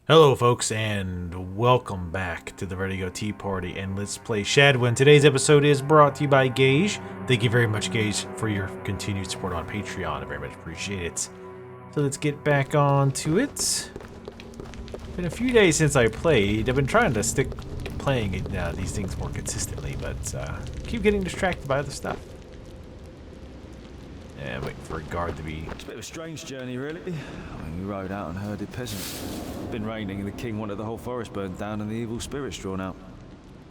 Hello folks and welcome back to the Vertigo Tea Party and Let's Play Shadwen. Today's episode is brought to you by Gage. Thank you very much Gage for your continued support on Patreon. I very much appreciate it. So let's get back on to it. It's been a few days since I played. I've been trying to stick playing these things more consistently, but keep getting distracted by other stuff. Yeah, waiting for a guard to be... It's a bit of a strange journey, really. I mean, we rode out and herded peasants. It's been raining and the king wanted the whole forest burned down and the evil spirits drawn out.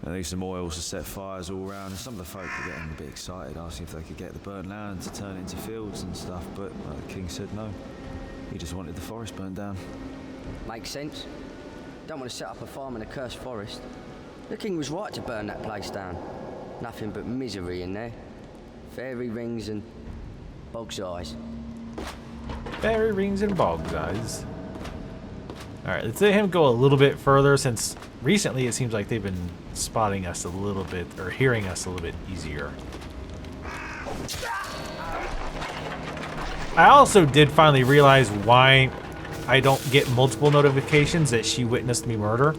They used some oils to set fires all around, and some of the folk were getting a bit excited, asking if they could get the burnt land to turn into fields and stuff, but the king said no. He just wanted the forest burned down. Makes sense. Don't want to set up a farm in a cursed forest. The king was right to burn that place down. Nothing but misery in there. Fairy rings and bog's eyes. Fairy rings and bog's eyes. Alright, let's let him go a little bit further, since recently it seems like they've been spotting us a little bit, or hearing us a little bit easier. I also did finally realize why I don't get multiple notifications that she witnessed me murder.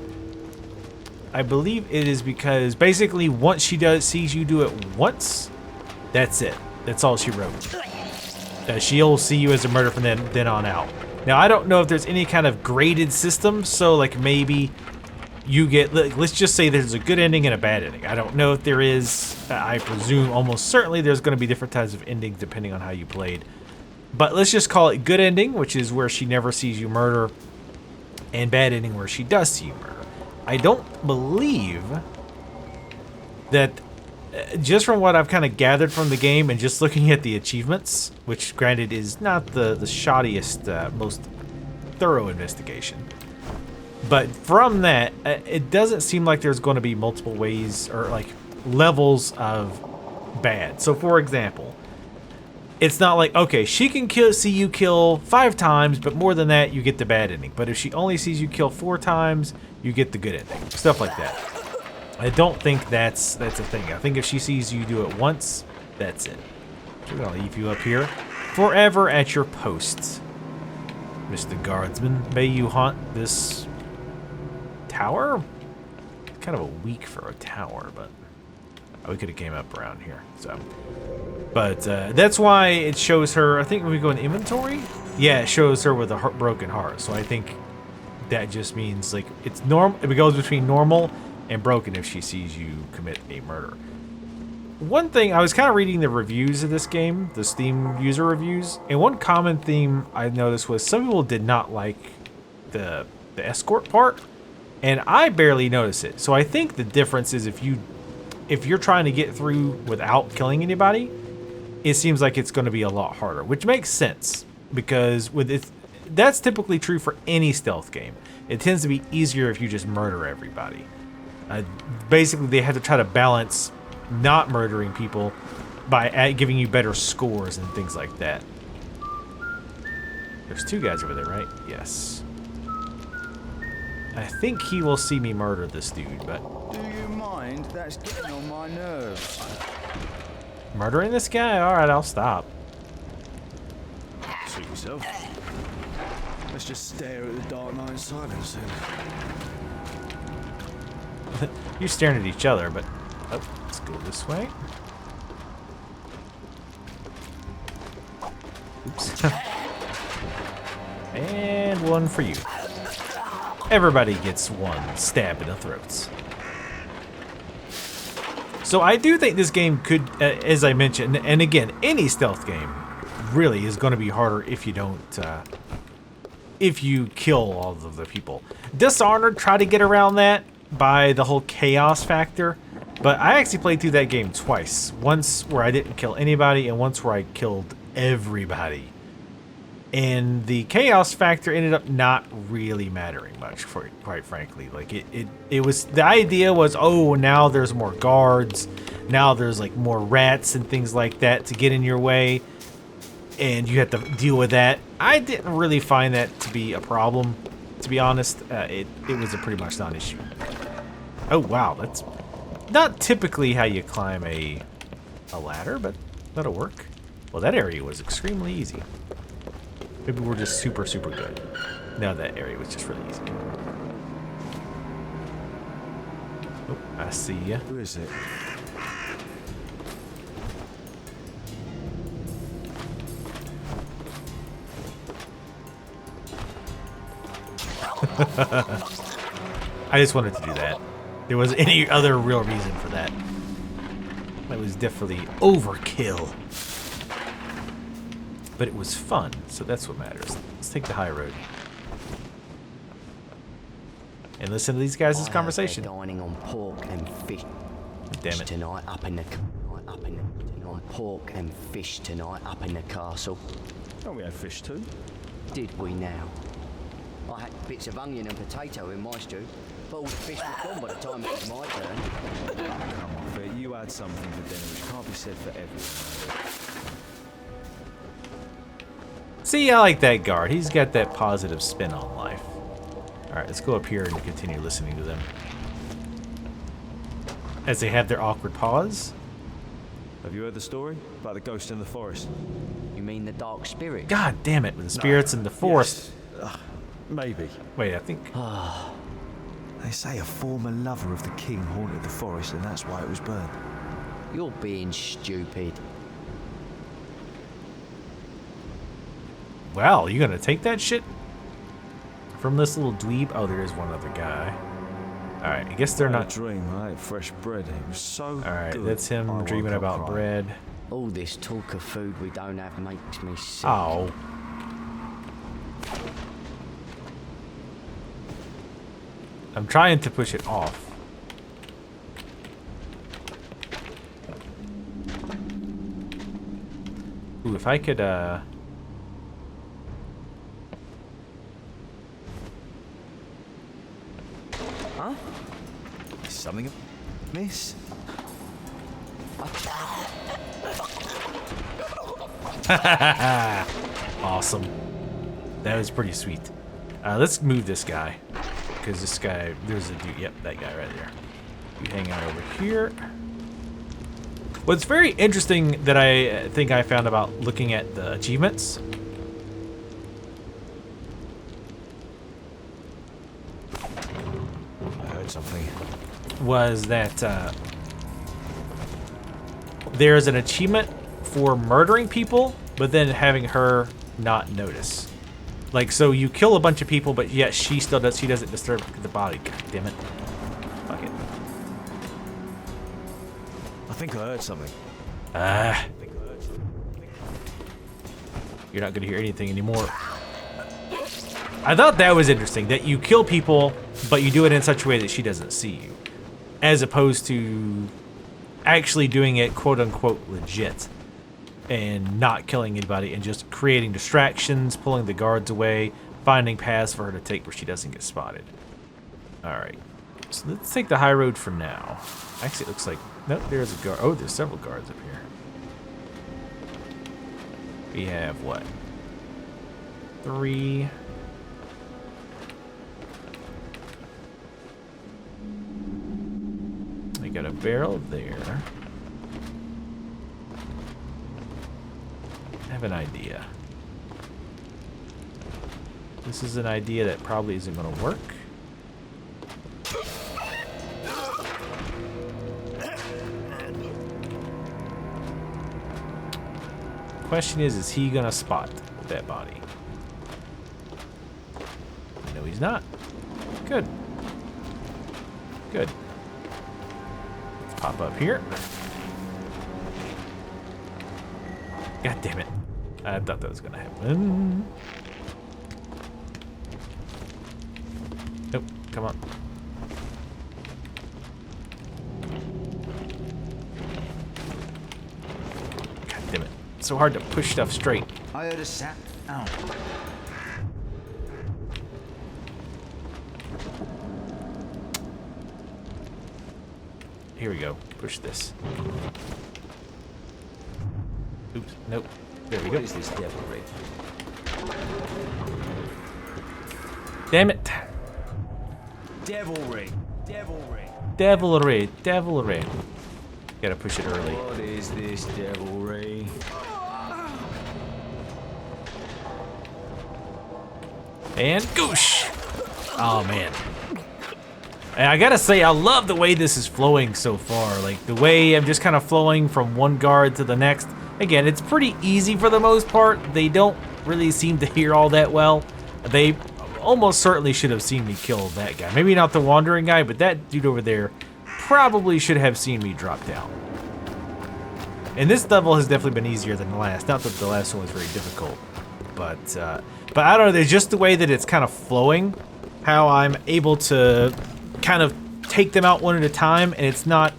I believe it is because basically once she sees you do it once, that's it. That's all she wrote. She'll see you as a murderer from then on out. Now, I don't know if there's any kind of graded system, so like maybe you get, let's just say there's a good ending and a bad ending. I don't know if there is. I presume almost certainly there's going to be different types of endings depending on how you played. But let's just call it good ending, which is where she never sees you murder, and bad ending where she does see you murder. I don't believe that... Just from what I've kind of gathered from the game and just looking at the achievements, which granted is not the shoddiest, most thorough investigation. But from that, it doesn't seem like there's going to be multiple ways or like levels of bad. So for example, it's not like, okay, she can see you kill 5 times, but more than that, you get the bad ending. But if she only sees you kill 4 times, you get the good ending. Stuff like that. I don't think that's a thing. I think if she sees you do it once, that's it. So we're gonna leave you up here forever at your posts, Mr. Guardsman. May you haunt this tower? Kind of a weak for a tower, but we could have came up around here. So, but that's why it shows her. I think when we go in inventory, yeah, it shows her with a broken heart. So I think that just means like it's normal. It goes between normal and broken if she sees you commit a murder. One thing, I was kind of reading the reviews of this game, the Steam user reviews, and one common theme I noticed was some people did not like the escort part, and I barely noticed it. So I think the difference is if you're trying to get through without killing anybody, it seems like it's going to be a lot harder, which makes sense because that's typically true for any stealth game. It tends to be easier if you just murder everybody. Basically, they have to try to balance not murdering people by giving you better scores and things like that. There's 2 guys over there, right? Yes. I think he will see me murder this dude, but... Do you mind? That's getting on my nerves. Murdering this guy? Alright, I'll stop. Suit yourself. Let's just stare at the dark night in silence then. You're staring at each other, but... Oh, let's go this way. Oops. And one for you. Everybody gets one stab in the throats. So I do think this game could, as I mentioned, and again, any stealth game really is going to be harder if you don't... if you kill all of the people. Dishonored tried to get around that by the whole chaos factor, but I actually played through that game twice. Once where I didn't kill anybody, and once where I killed everybody. And the chaos factor ended up not really mattering much, quite frankly. Like it was, the idea was, oh, now there's more guards, now there's like more rats and things like that to get in your way, and you have to deal with that. I didn't really find that to be a problem, to be honest. It was a pretty much non-issue. Oh wow, that's not typically how you climb a ladder, but that'll work. Well, that area was extremely easy. Maybe we're just super good. No, that area was just really easy. see ya. Who is it? I just wanted to do that. There wasn't any other real reason for that. That was definitely overkill. But it was fun, so that's what matters. Let's take the high road. And listen to these guys' conversation. Dining on pork and fish. Damn it. Tonight up in the on pork and fish tonight up in the castle. Oh, we had fish too. Did we now? I had bits of onion and potato in my stew, but all the fish were gone by the time it was my turn. Come on, Fit, you had something for dinner which can't be said for everyone. See, I like that guard. He's got that positive spin on life. Alright, let's go up here and continue listening to them. As they have their awkward pause. Have you heard the story about the ghost in the forest? You mean the dark spirit? God damn it, with the spirits in the forest. Yes. Maybe. Wait, I think... They say a former lover of the king haunted the forest and that's why it was burned. You're being stupid. Wow, you gonna take that shit? From this little dweeb? Oh, there is one other guy. Alright, I guess they're not... dream, I ate fresh bread. It was so Alright, good. that's him I dreaming woke up about crying. bread. All this talk of food we don't have makes me sick. Oh. I'm trying to push it off. Ooh, if I could, Huh? Is something miss? Awesome. That was pretty sweet. Let's move this guy. Because this guy, there's a dude, yep, that guy right there. You hang out over here. What's very interesting that I think I found about looking at the achievements. I heard something. Was that there's an achievement for murdering people, but then having her not notice. Like, so you kill a bunch of people, but yet she doesn't disturb the body. God damn it. Fuck it. I think I heard something. You're not gonna hear anything anymore. I thought that was interesting, that you kill people, but you do it in such a way that she doesn't see you. As opposed to actually doing it quote-unquote legit. And not killing anybody and just creating distractions, pulling the guards away, finding paths for her to take where she doesn't get spotted. Alright. So let's take the high road for now. Actually, it looks like... Nope, there's a guard. Oh, there's several guards up here. We have what? 3... We got a barrel there. I have an idea. This is an idea that probably isn't going to work. Question is he going to spot that body? No, he's not. Good. Good. Let's pop up here. God damn it. I thought that was gonna happen. Nope, come on. God damn it. It's so hard to push stuff straight. I heard a sound. Ow. Here we go. Push this. Oops, nope. There we go. What is this devilry? Damn it. Devilry. Devilry. Devilry. Devilry. Gotta push it early. What is this devilry? And goosh! Oh man. And I gotta say, I love the way this is flowing so far. Like, the way I'm just kind of flowing from one guard to the next. Again, it's pretty easy for the most part. They don't really seem to hear all that well. They almost certainly should have seen me kill that guy. Maybe not the wandering guy, but that dude over there probably should have seen me drop down. And this level has definitely been easier than the last. Not that the last one was very difficult. But I don't know, there's just the way that it's kind of flowing. How I'm able to kind of take them out one at a time, and it's not...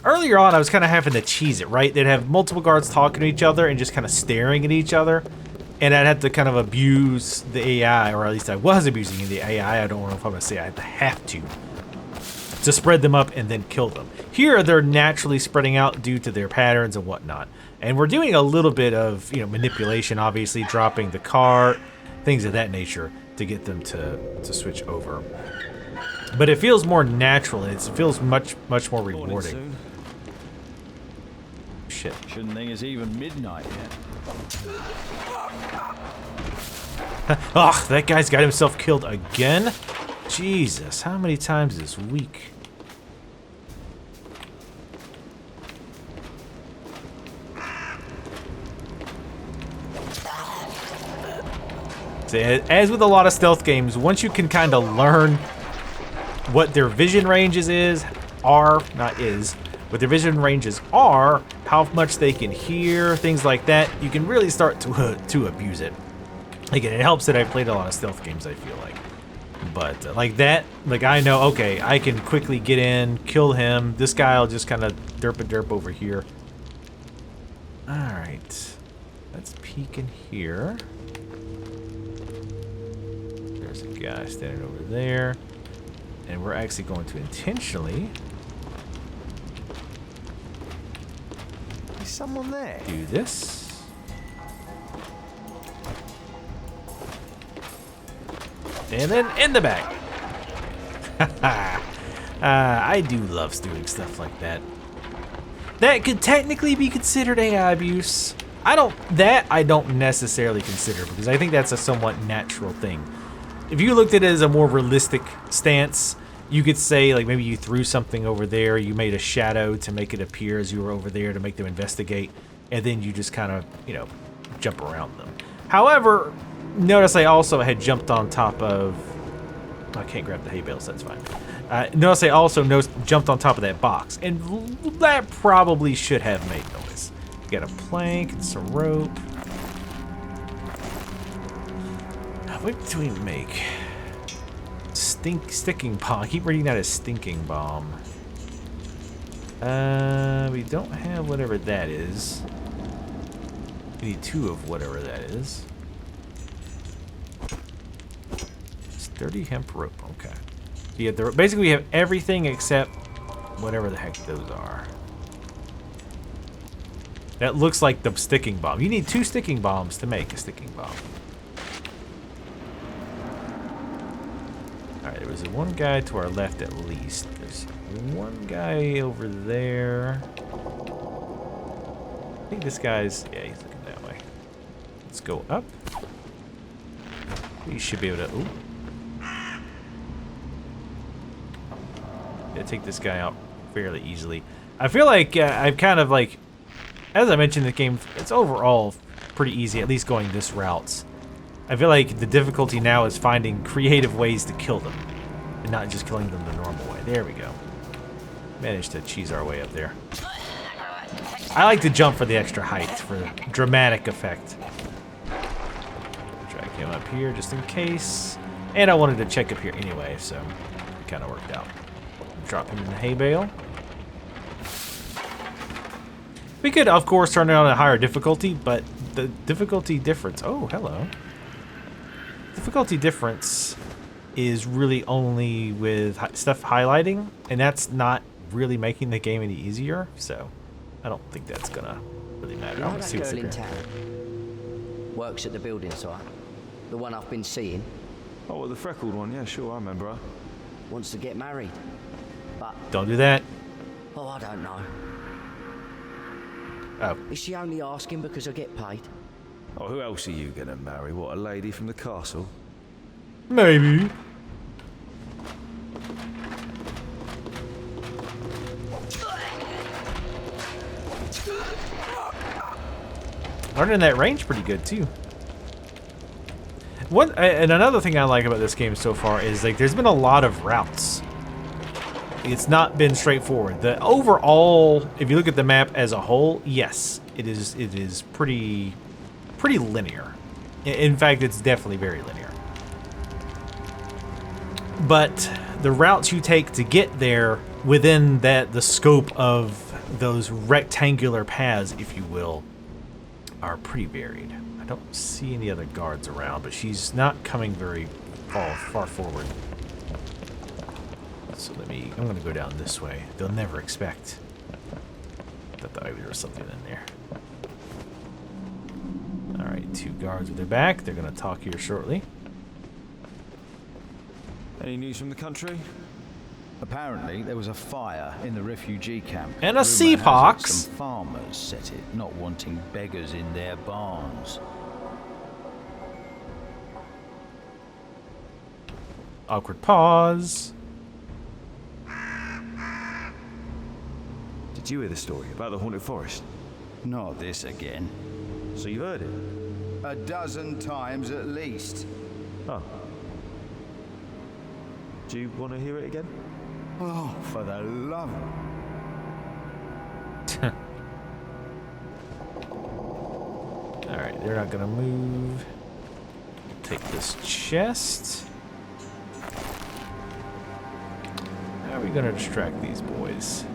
Earlier on, I was kind of having to cheese it, right? They'd have multiple guards talking to each other and just kind of staring at each other, and I'd have to kind of abuse the AI, or at least I was abusing the AI. I don't know if I'm going to say I have to spread them up and then kill them. Here, they're naturally spreading out due to their patterns and whatnot, and we're doing a little bit of, you know, manipulation, obviously, dropping the cart, things of that nature, to get them to switch over. But it feels more natural, and it feels much more rewarding. Shit. Shouldn't think it's even midnight yet. Ugh, that guy's got himself killed again? Jesus, how many times this week? So, as with a lot of stealth games, once you can kind of learn what their vision ranges what their vision ranges are, how much they can hear, things like that, you can really start to abuse it. Again, it helps that I've played a lot of stealth games, I feel like. But like that, like I know, okay, I can quickly get in, kill him. This guy will just kind of derp over here. Alright. Let's peek in here. There's a guy standing over there. And we're actually going to intentionally... Is someone there? Do this. And then in the back. I do love doing stuff like that. That could technically be considered AI abuse. I don't necessarily consider, because I think that's a somewhat natural thing. If you looked at it as a more realistic stance, you could say, like, maybe you threw something over there, you made a shadow to make it appear as you were over there to make them investigate, and then you just kind of, you know, jump around them. However, notice I also had jumped on top of... I can't grab the hay bales, that's fine. Notice I also jumped on top of that box, and that probably should have made noise. You got a plank and some rope. What do we make? Sticking bomb. I keep reading that as stinking bomb. We don't have whatever that is. We need 2 of whatever that is. Sturdy hemp rope. Okay. Yeah, basically we have everything except whatever the heck those are. That looks like the sticking bomb. You need 2 sticking bombs to make a sticking bomb. Alright, there was one guy to our left at least. There's one guy over there. I think this guy's... yeah, he's looking that way. Let's go up. We should be able to... ooh. Yeah, take this guy out fairly easily. I feel like I've kind of like... as I mentioned, the game, it's overall pretty easy, at least going this route. I feel like the difficulty now is finding creative ways to kill them, and not just killing them the normal way. There we go. Managed to cheese our way up there. I like to jump for the extra height, for the dramatic effect. Drag him up here just in case. And I wanted to check up here anyway, so it kind of worked out. Drop him in the hay bale. We could, of course, turn it on a higher difficulty, but the difficulty difference... oh, hello. Difficulty difference is really only with stuff highlighting, and that's not really making the game any easier, so I don't think that's gonna really matter. You know that girl in town? Works at the building site. The one I've been seeing. Oh, well, the freckled one. Yeah, sure, I remember her. Wants to get married. But... don't do that. oh, I don't know. Oh. Is she only asking because I get paid? Oh, who else are you gonna marry? What, a lady from the castle? Maybe. Learning that range pretty good too. And another thing I like about this game so far is like there's been a lot of routes. It's not been straightforward. The overall, if you look at the map as a whole, yes, it is pretty linear. In fact, it's definitely very linear. But the routes you take to get there within the scope of those rectangular paths, if you will, are pretty varied. I don't see any other guards around, but she's not coming very far forward. So I'm gonna go down this way. They'll never expect that there was something in there. Alright, 2 guards with their back. They're gonna talk here shortly. Any news from the country? Apparently, there was a fire in the refugee camp. And a Rumour sea has it pox. Some farmers set it, not wanting beggars in their barns. Awkward pause. Did you hear the story about the haunted forest? Not this again. So you've heard it? A dozen times at least. Oh. Do you want to hear it again? Oh, for the love. Alright, they're not gonna move. Take this chest. How are we gonna distract these boys?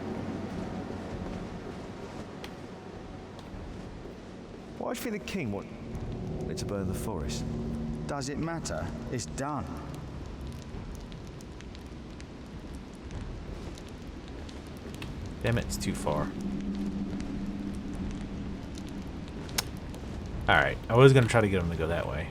Why do you think the king wanted to burn the forest? Does it matter? It's done. Damn it, it's too far. Alright, I was gonna try to get them to go that way.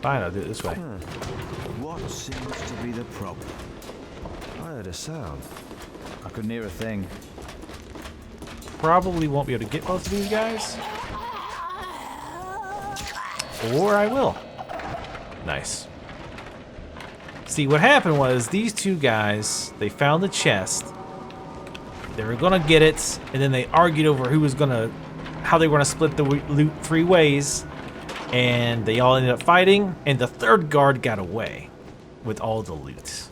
Fine, I'll do it this way. What seems to be the problem? I heard a sound. I couldn't hear a thing. Probably won't be able to get both of these guys. Or I will. Nice. See, what happened was these 2 guys, they found the chest. They were gonna get it, and then they argued over how they were gonna split the loot 3 ways. And they all ended up fighting, and the 3rd guard got away with all the loot.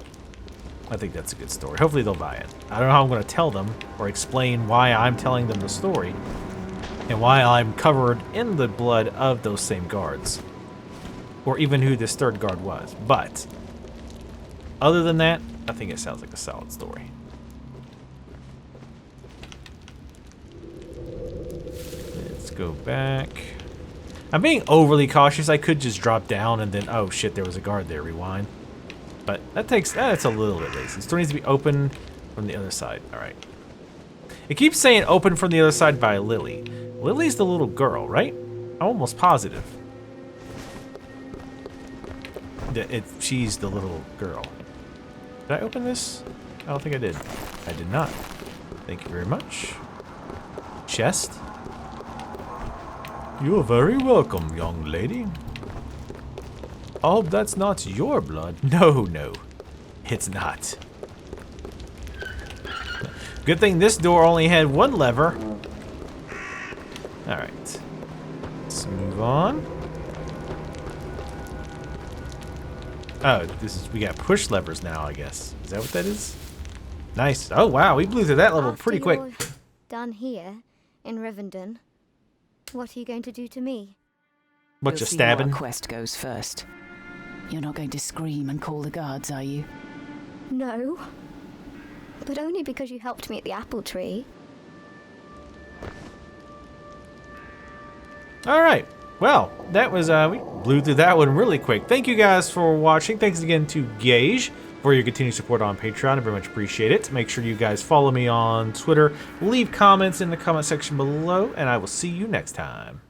I think that's a good story. Hopefully they'll buy it. I don't know how I'm going to tell them or explain why I'm telling them the story and why I'm covered in the blood of those same guards, or even who this 3rd guard was. But other than that, I think it sounds like a solid story. Let's go back. I'm being overly cautious. I could just drop down and then, oh shit, there was a guard there, rewind. But that's a little bit lazy. Still needs to be open from the other side. All right. It keeps saying open from the other side by Lily. Lily's the little girl, right? I'm almost positive that she's the little girl. Did I open this? I don't think I did. I did not. Thank you very much. Chest. You're very welcome, young lady. I hope that's not your blood. No, it's not. Good thing this door only had 1 lever. Alright. Let's move on. Oh, we got push levers now, I guess. Is that what that is? Nice. Oh, wow, we blew through that level pretty quick. After you're done here, in Rivendell, what are you going to do to me? Bunch You'll of see stabbing. what quest goes first. You're not going to scream and call the guards, are you? No. But only because you helped me at the apple tree. Alright. Well, that was, we blew through that one really quick. Thank you guys for watching. Thanks again to Gage for your continued support on Patreon. I very much appreciate it. Make sure you guys follow me on Twitter. Leave comments in the comment section below, and I will see you next time.